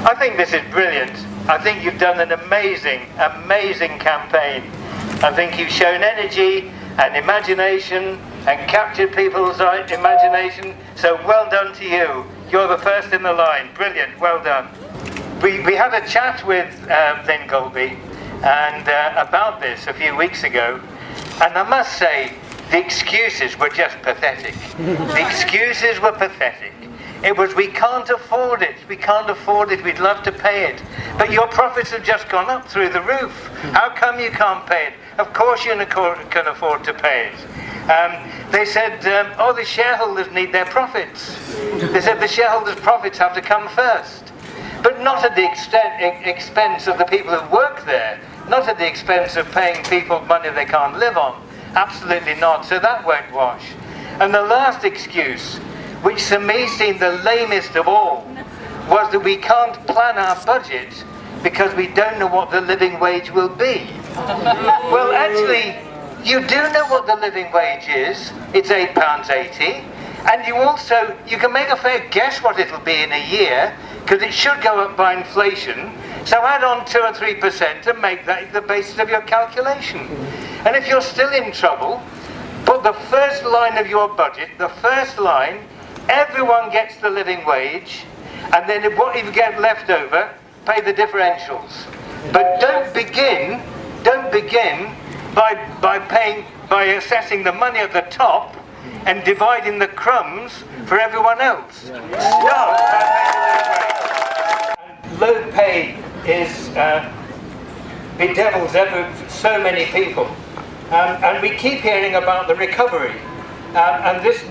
I think this is brilliant. I think you've done an amazing, amazing campaign. I think you've shown energy and imagination and captured people's imagination. So well done to you. You're the first in the line. Brilliant. Well done. We had a chat with Lynn Golby and about this a few weeks ago, and I must say the excuses were just pathetic. The excuses were pathetic. It was, we can't afford it, we can't afford it, we'd love to pay it. But your profits have just gone up through the roof. How come you can't pay it? Of course you can afford to pay it. They said, oh, the shareholders need their profits. They said the shareholders' profits have to come first. But not at the expense of the people who work there. Not at the expense of paying people money they can't live on. Absolutely not. So that won't wash. And the last excuse, which to me seemed the lamest of all, was that we can't plan our budget because we don't know what the living wage will be. Well, actually, you do know what the living wage is. It's £8.80. And you can make a fair guess what it'll be in a year, because it should go up by inflation. So add on 2 or 3% and make that the basis of your calculation. And if you're still in trouble, put the first line of your budget, the first line, everyone gets the living wage, and then what you get left over, pay the differentials. But don't begin by assessing the money at the top and dividing the crumbs for everyone else. Start by paying the living wage. Low pay bedevils so many people, and we keep hearing about the recovery. And this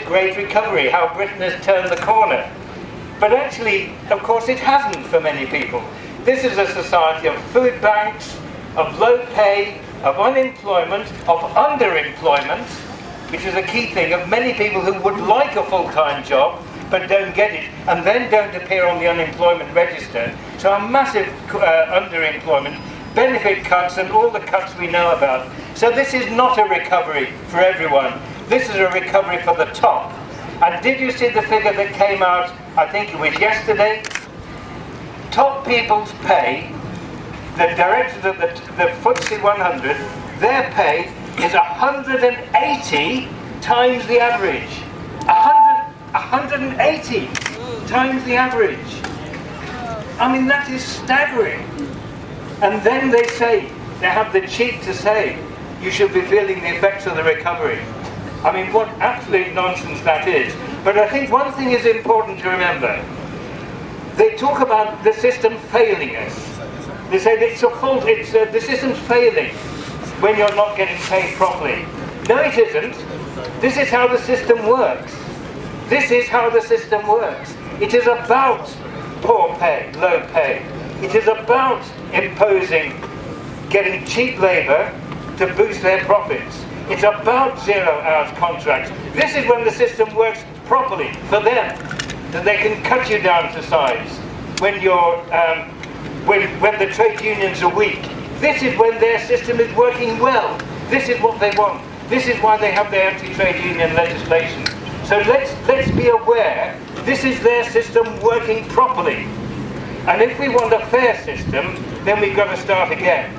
great recovery, how Britain has turned the corner. But actually, of course, it hasn't for many people. This is a society of food banks, of low pay, of unemployment, of underemployment, which is a key thing, of many people who would like a full-time job, but don't get it, and then don't appear on the unemployment register. So a massive underemployment, benefit cuts, and all the cuts we know about. So this is not a recovery for everyone. This is a recovery for the top. And did you see the figure that came out, I think it was yesterday? Top people's pay, the directors of the FTSE 100, their pay is 180 times the average. 180 times the average. I mean, that is staggering. And then they have the cheek to say, you should be feeling the effects of the recovery. I mean, what absolute nonsense that is. But I think one thing is important to remember. They talk about the system failing us. They say that it's a fault, the system's failing when you're not getting paid properly. No, it isn't. This is how the system works. This is how the system works. It is about poor pay, low pay. It is about imposing, getting cheap labour to boost their profits. It's about 0 hours contracts. This is when the system works properly for them, that they can cut you down to size when you're when the trade unions are weak. This is when their system is working well. This is what they want. This is why they have their anti-trade union legislation. So let's be aware, this is their system working properly. And if we want a fair system, then we've got to start again.